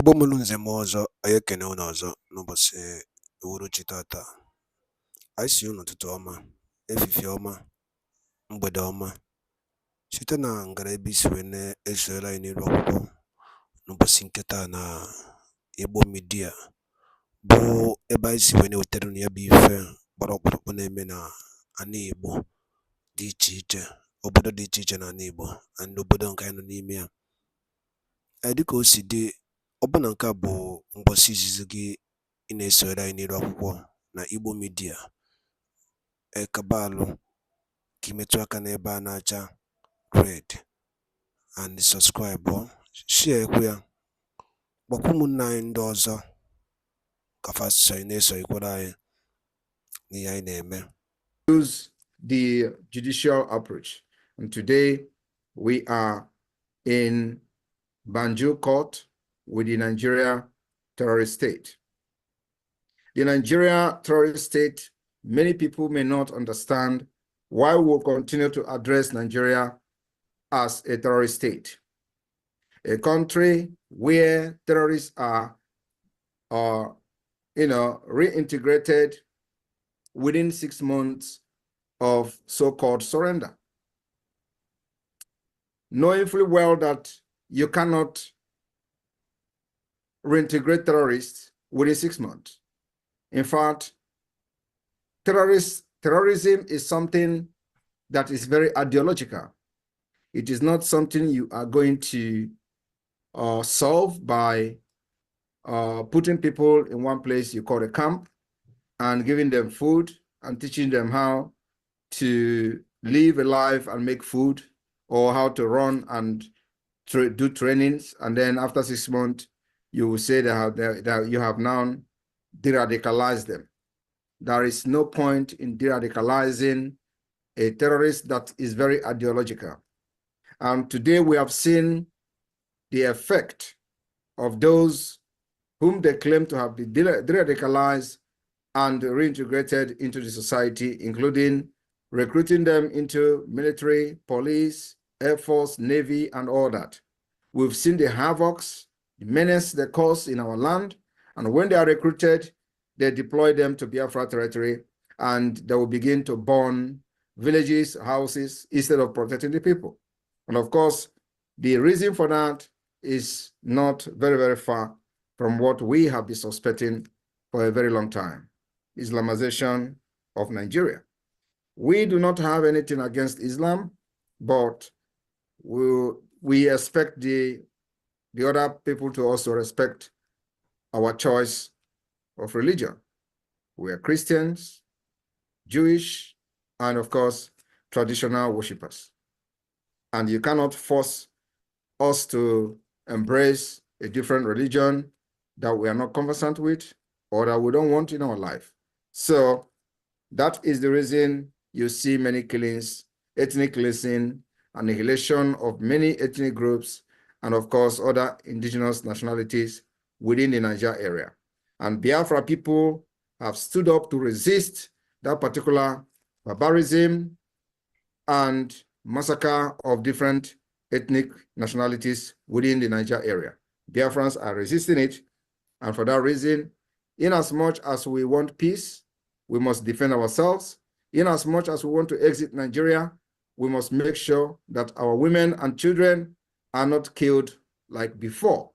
Igbo mụrụ nze m ọzọ, anyị ekene unu ọzọ n'ụbọchị uhuruchi tata. Anyị sị unu ụtụtụ ọma, efifie ọma, mgbede ọma, site na ngara ebe isi wee na-esoyere anyị n'iru akwụkwọ n'ụbọchị nke taa na Igbo midia, bụ ebe anyị si wee na-ewetara unu ya bụ ife gbara ọkpụrụkpụ na-eme na ana Igbo dị iche iche, obodo dị iche iche na ana Igbo na obodo nke anyị nọ n'ime ya. Dịka o si dị, ọbụna nke a bụ mgbọsị izizi gị ị na-esonyere anyị n'iru akwụkwọ na Igbo midia, ekabalụ ka imetụ aka n'ebe a na-acha red and subscribe, share ekwe ya, gbakwa ụmụnne anyị ndị ọzọ ka fa na-esonyekwara anyị n'ihe anyị na-eme. Use the judicial approach, and today we are in Banjul court with the Nigeria terrorist state. The Nigeria terrorist state, many people may not understand why we will continue to address Nigeria as a terrorist state. A country where terrorists are reintegrated within 6 months of so-called surrender. Knowing fully well that you cannot reintegrate terrorists within 6 months. In fact, terrorism is something that is very ideological. It is not something you are going to solve by putting people in one place you call a camp and giving them food and teaching them how to live a life and make food, or how to run and do trainings, and then after 6 months you will say that you have now de-radicalized them. There is no point in de-radicalizing a terrorist that is very ideological. And today we have seen the effect of those whom they claim to have been de-radicalized and reintegrated into the society, including recruiting them into military, police, Air Force, Navy, and all that. We've seen the havocs, the menace they cause in our land, and when they are recruited, they deploy them to Biafra territory, and they will begin to burn villages, houses, instead of protecting the people. And of course, the reason for that is not very, very far from what we have been suspecting for a very long time: Islamization of Nigeria. We do not have anything against Islam, but we expect the other people to also respect our choice of religion. We are Christians, Jewish, and of course, traditional worshippers. And you cannot force us to embrace a different religion that we are not conversant with or that we don't want in our life. So that is the reason you see many killings, ethnic cleansing, annihilation of many ethnic groups, and of course, other indigenous nationalities within the Niger area. And Biafra people have stood up to resist that particular barbarism and massacre of different ethnic nationalities within the Niger area. Biafrans are resisting it, and for that reason, in as much as we want peace, we must defend ourselves. In as much as we want to exit Nigeria, we must make sure that our women and children are not killed like before.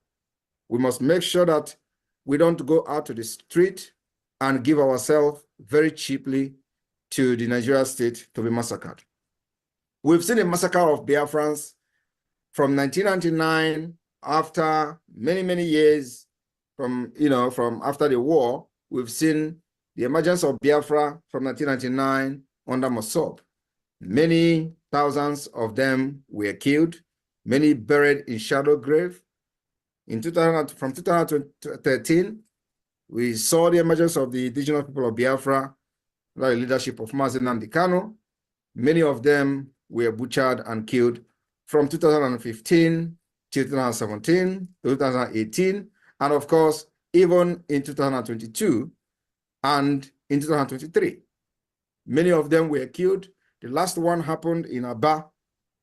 We must make sure that we don't go out to the street and give ourselves very cheaply to the Nigeria state to be massacred. We've seen a massacre of Biafrans from 1999, after many, many years from after the war. We've seen the emergence of Biafra from 1999 under Mossab. Many thousands of them were killed, many buried in shallow grave. From 2013, we saw the emergence of the indigenous people of Biafra, under the leadership of Mazi Nnamdi Kanu. Many of them were butchered and killed from 2015 to 2017 to 2018, and of course, even in 2022 and in 2023. Many of them were killed. The last one happened in Aba,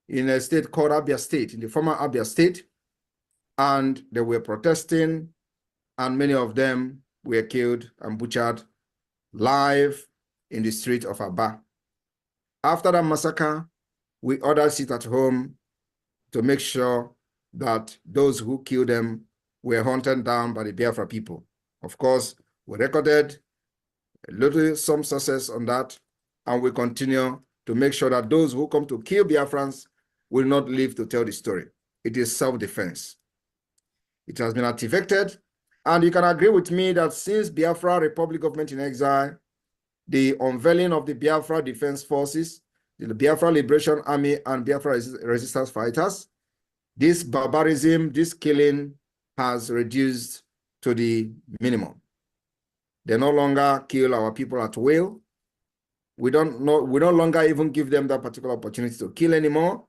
in a state called Abia State, in the former Abia State, and they were protesting and many of them were killed and butchered live in the street of Aba. After that massacre, we ordered sit at home to make sure that those who killed them were hunted down by the Biafra people. Of course, we recorded some success on that, and we continue to make sure that those who come to kill Biafrans will not live to tell the story. It is self-defense. It has been activated, and you can agree with me that since Biafra Republic Government in Exile, the unveiling of the Biafra Defense Forces, the Biafra Liberation Army, and Biafra Resistance Fighters, this barbarism, this killing has reduced to the minimum. They no longer kill our people at will. We no longer even give them that particular opportunity to kill anymore.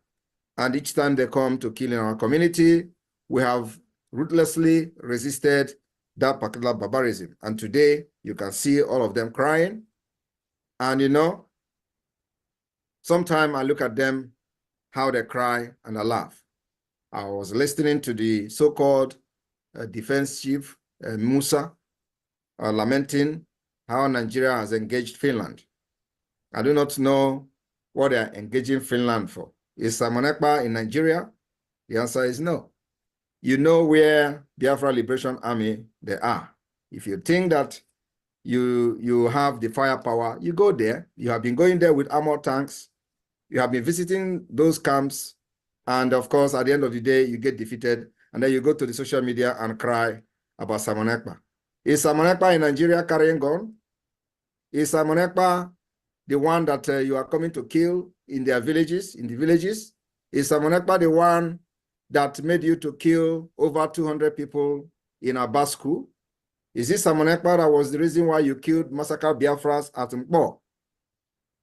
And each time they come to kill in our community, we have ruthlessly resisted that particular barbarism. And today, you can see all of them crying. And you know, sometimes I look at them, how they cry, and I laugh. I was listening to the so-called defense chief, Musa, lamenting how Nigeria has engaged Finland. I do not know what they are engaging Finland for. Is Simon Ekpa in Nigeria? The answer is no. You know where Biafra Liberation Army they are. If you think that you have the firepower, you go there. You have been going there with armored tanks. You have been visiting those camps. And of course, at the end of the day, you get defeated. And then you go to the social media and cry about Simon Ekpa. Is Simon Ekpa in Nigeria carrying gun? Is Simon Ekpa the one that you are coming to kill in their villages, in the villages? Is Simon Ekpa the one that made you to kill over 200 people in Aba school? Is this Simon Ekpa that was the reason why you killed massacre Biafras at Mpo?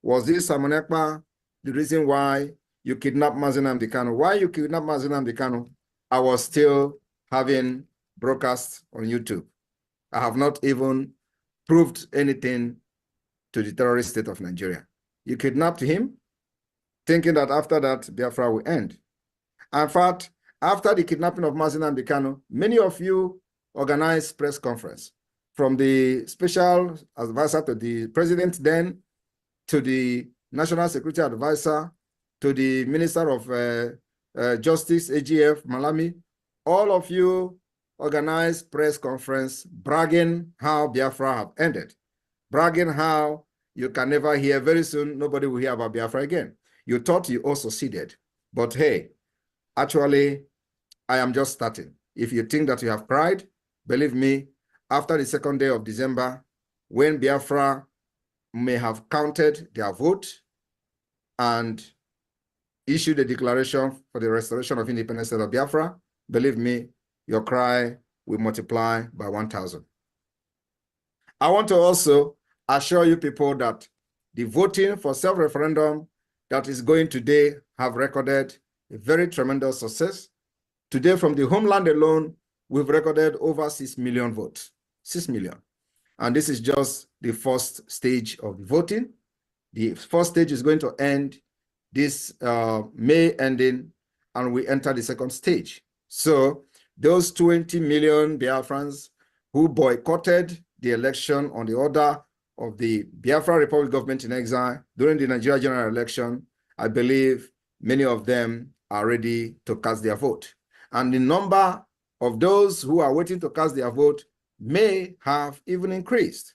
Was this Simon Ekpa the reason why you kidnapped Mazi Nnamdi Kanu? Why you kidnapped Mazi Nnamdi Kanu? I was still having broadcasts on YouTube. I have not even proved anything to the terrorist state of Nigeria. You kidnapped him, thinking that after that, Biafra will end. In fact, after the kidnapping of Mazi Nnamdi Kanu, many of you organized press conference, from the special advisor to the president then, to the national security advisor, to the Minister of Justice, AGF, Malami. All of you organized press conference bragging how Biafra have ended, bragging how you can never hear, very soon, nobody will hear about Biafra again. You thought you also succeeded, but hey, actually, I am just starting. If you think that you have cried, believe me, after the second day of December, when Biafra may have counted their vote and issued a declaration for the restoration of independence of Biafra, believe me, your cry will multiply by 1,000. I want to also assure you people that the voting for self-referendum that is going today have recorded a very tremendous success. Today, from the homeland alone, we've recorded over 6 million votes. 6 million. And this is just the first stage of the voting. The first stage is going to end this May ending, and we enter the second stage. So those 20 million Biafrans who boycotted the election on the order of the Biafra Republic Government in Exile during the Nigeria general election, I believe many of them are ready to cast their vote. And the number of those who are waiting to cast their vote may have even increased.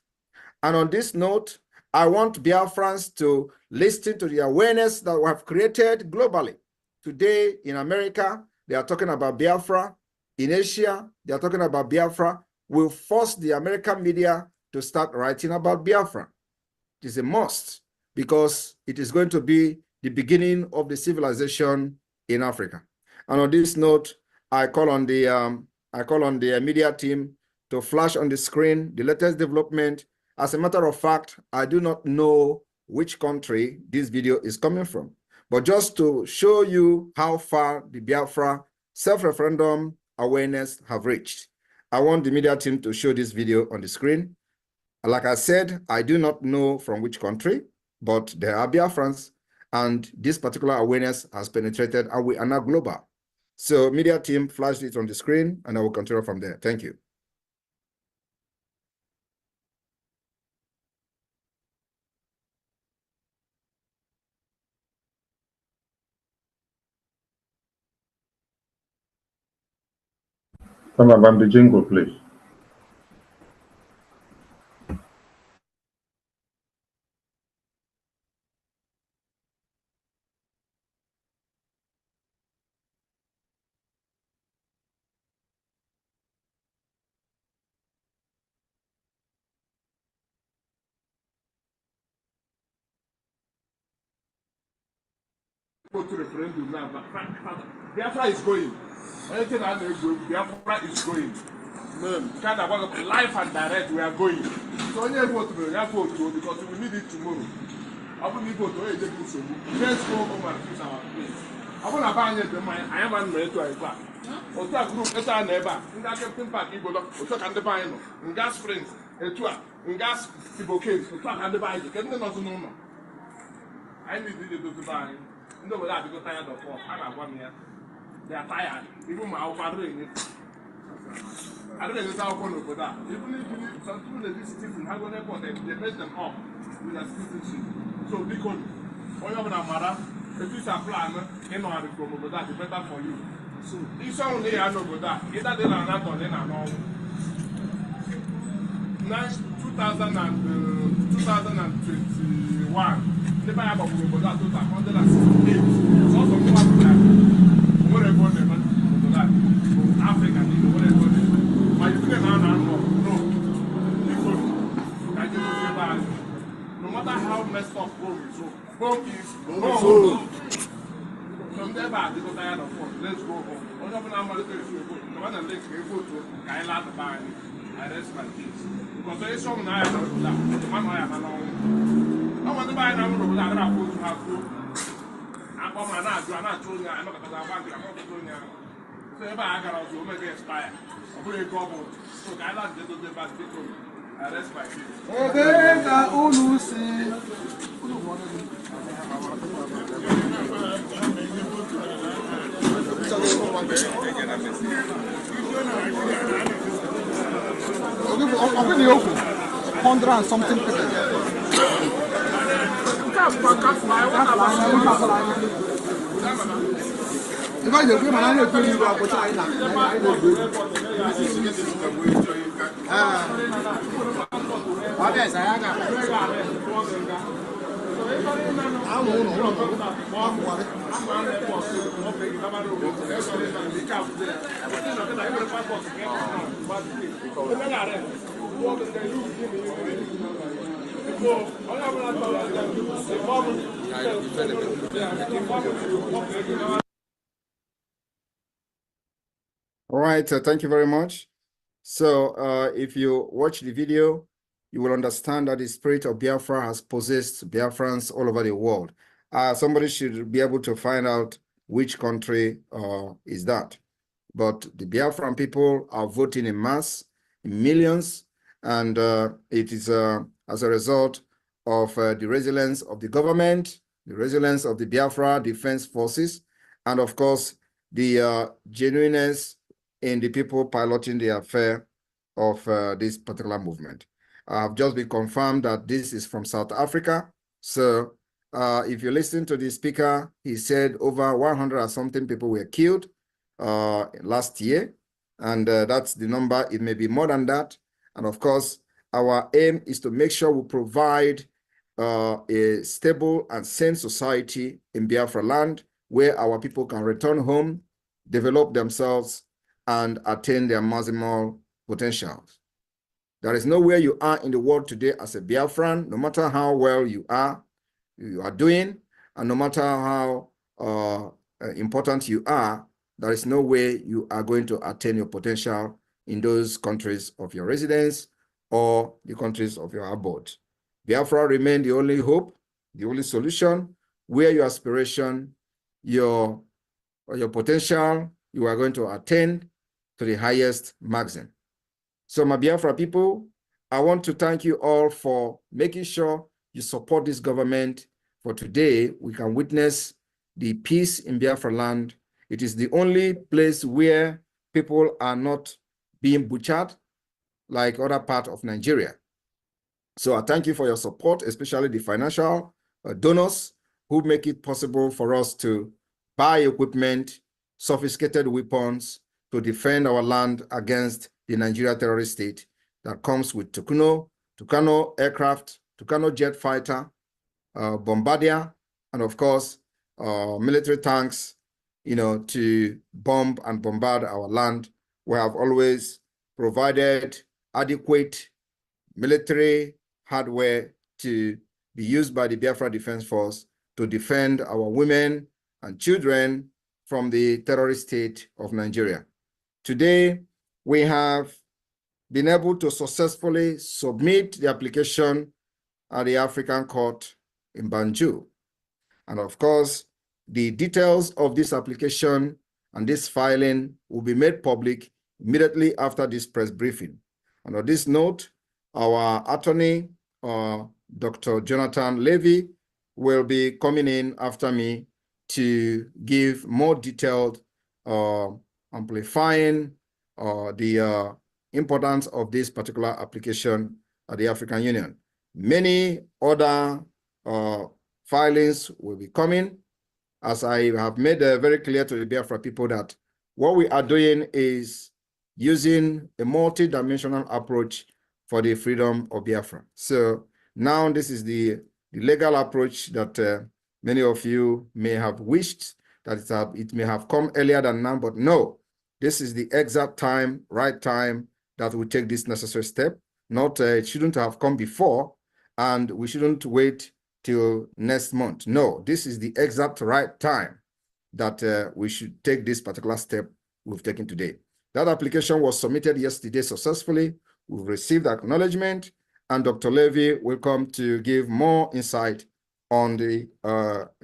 And on this note, I want Biafrans to listen to the awareness that we have created globally. Today in America, they are talking about Biafra. In Asia, they are talking about Biafra. We'll force the American media to start writing about Biafra. It is a must, because it is going to be the beginning of the civilization in Africa. And on this note, I call on the media team to flash on the screen the latest development. As a matter of fact, I do not know which country this video is coming from, but just to show you how far the Biafra self-referendum awareness have reached, I want the media team to show this video on the screen. Like I said, I do not know from which country, but there are Biafrans, and this particular awareness has penetrated, and we are now global. So media team, flash it on the screen, and I will continue from there. Thank you. Come on, the jingle, please. Go to referendum now, but BIAFRA is going. Anything that they go, BIAFRA is going. Kind of life and direct, we are going. So when you vote, we have vote because we need it tomorrow. I will need vote to let's go home and fix our place. I want to buy the money. I am on to a class. Otu a group esa neighbor, nga Captain Park Igbo, otu ka ndị buy no, nga Springs, etu a, nga Igbo Caves, otu ka ndị buy, ke ndị nọ so no. I need to do buy. No, without because tired of work. I got 1 year. They are tired. Even my father in it. I don't know how to go that. Even if some people that visit in Hagon Airport, they mess them up with a citizenship. So, because when you're a mother, if you are plan, you know how to go over that, it's better for you. So, this only I know about that. Either they are not or they are not. 2021. The buy about that total 168. So some people like whatever they want to that Africa, whatever they want. But you think now no. Because Nigeria no matter how messed up home is home. From there back, they go tired of work. Let's go home. What happened now? No matter let's go to Kaila to buy. I rest my case. Because there is some now that the man I have I want to buy now. I don't have to have food. I'm not doing it. I'm not going to do it. So if I got to make it expire, I'm going to go. So I like to do the bad people. I rest my case. Open the open. 100 and something people. All right, thank you very much. So if you watch the video, you will understand that the spirit of Biafra has possessed Biafrans all over the world. Somebody should be able to find out which country is that. But the Biafran people are voting in mass, in millions, and it is as a result of the resilience of the government, the resilience of the Biafra Defense Forces, and of course, the genuineness in the people piloting the affair of this particular movement. I have just been confirmed that this is from South Africa. So if you listen to the speaker, he said over 100 or something people were killed last year. And that's the number. It may be more than that. And of course, our aim is to make sure we provide a stable and sane society in Biafra land where our people can return home, develop themselves, and attain their maximal potentials. There is nowhere you are in the world today as a Biafran, no matter how well you are doing, and no matter how important you are, there is no way you are going to attain your potential in those countries of your residence or the countries of your abode. Biafra remain the only hope, the only solution, where your aspiration, your potential, you are going to attain to the highest maximum. So my Biafra people, I want to thank you all for making sure you support this government. For today, we can witness the peace in Biafra land. It is the only place where people are not being butchered like other parts of Nigeria. So I thank you for your support, especially the financial donors who make it possible for us to buy equipment, sophisticated weapons, to defend our land against the Nigeria terrorist state that comes with Tucano aircraft, Tucano jet fighter, bombardier, and of course, military tanks, to bomb and bombard our land. We have always provided adequate military hardware to be used by the Biafra Defense Force to defend our women and children from the terrorist state of Nigeria. Today, we have been able to successfully submit the application at the African Court in Banjul. And of course, the details of this application and this filing will be made public immediately after this press briefing. And on this note, our attorney, Dr. Jonathan Levy, will be coming in after me to give more detailed amplifying the importance of this particular application at the African Union. Many other filings will be coming, as I have made very clear to the Biafra people that what we are doing is using a multi-dimensional approach for the freedom of Biafra. So now this is the legal approach that many of you may have wished that it may have come earlier than now, but no, this is the exact time, right time that we take this necessary step. Not it shouldn't have come before, and we shouldn't wait till next month. No, this is the exact right time that we should take this particular step we've taken today. That application was submitted yesterday successfully. We've received acknowledgement, and Dr. Levy will come to give more insight on the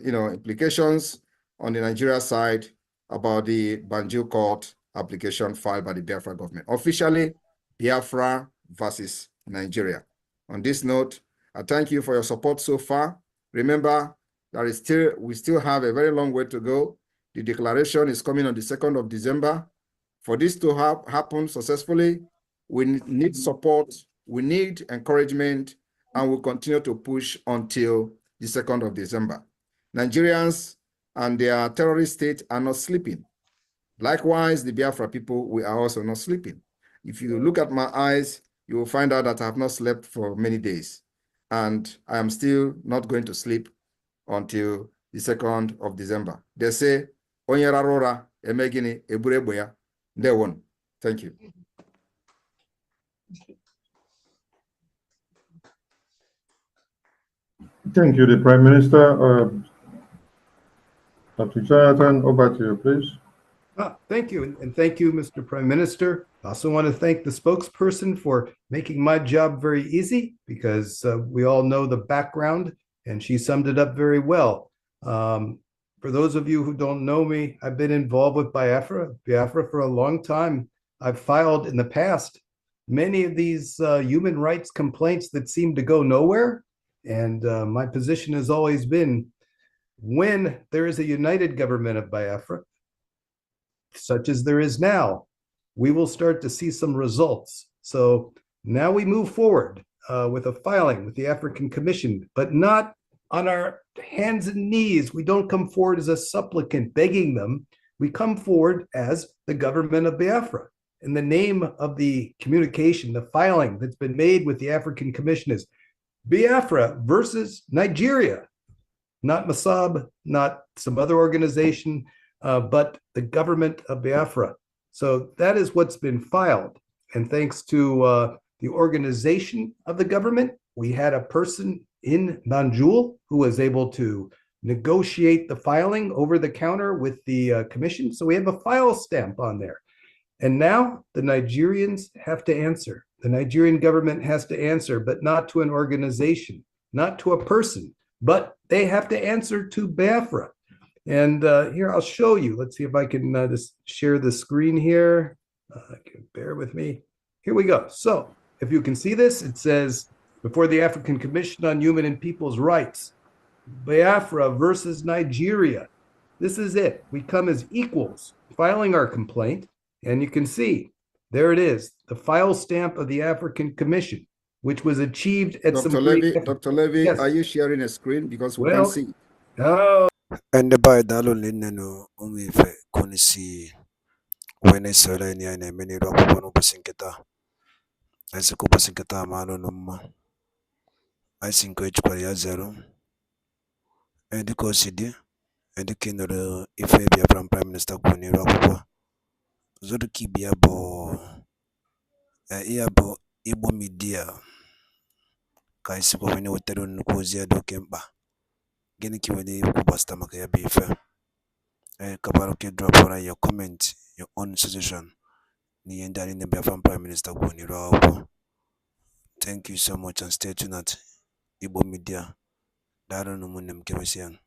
implications on the Nigeria side about the Banjul court application filed by the Biafra government. Officially, Biafra versus Nigeria. On this note, I thank you for your support so far. Remember, we still have a very long way to go. The declaration is coming on the 2nd of December. For this to happen successfully, we need support, we need encouragement, and we'll continue to push until the 2nd of December. Nigerians and their terrorist state are not sleeping. Likewise, the Biafra people, we are also not sleeping. If you look at my eyes, you will find out that I have not slept for many days. And I am still not going to sleep until the 2nd of December. They say, Onye rarora emegini ebureboya. They won. Thank you. Thank you, the Prime Minister. Dr. Jonathan, over to you, please. Thank you, and thank you, Mr. Prime Minister. I also want to thank the spokesperson for making my job very easy, because we all know the background, and she summed it up very well. For those of you who don't know me, I've been involved with BIAFRA for a long time. I've filed in the past many of these human rights complaints that seem to go nowhere. And my position has always been, when there is a united government of Biafra, such as there is now, we will start to see some results. So now we move forward with a filing with the African Commission, but not on our hands and knees. We don't come forward as a supplicant begging them. We come forward as the government of Biafra. And the name of the communication, the filing that's been made with the African Commission is Biafra versus Nigeria, not Masab, not some other organization, but the government of Biafra. So that is what's been filed. And thanks to the organization of the government, we had a person in Banjul who was able to negotiate the filing over the counter with the commission. So we have a file stamp on there. And now the Nigerians have to answer. The Nigerian government has to answer, but not to an organization, not to a person, but they have to answer to Biafra. And here, I'll show you. Let's see if I can just share the screen here. Bear with me. Here we go. So if you can see this, it says, before the African Commission on Human and People's Rights, Biafra versus Nigeria. This is it. We come as equals, filing our complaint. And you can see, there it is, the file stamp of the African Commission, which was achieved at Dr. Levy, Dr. Levy, yes. Are you sharing a screen? Because we Well, can't see. Oh. And by Dalo Lineno, Umife, Konisi, when I saw any and many rock on Opassinketa. I said Copasinketa Mano no more. I think which Korea zero. And the Cosidi and the king of the Ifabia from Prime Minister Kuni Rockwa. Zoduki Biabo Iabo Ibo Media Kaisiko when you were telling Kozia do Kemba. Geniki when you Kubasta Makaya Bifa. Kabaroke drop for your comment, your own suggestion. Ni endari in the Biafran Prime Minister Kuni Rockwa. Thank you so much and stay tuned at Ibo Media. Daro no munem kemesian.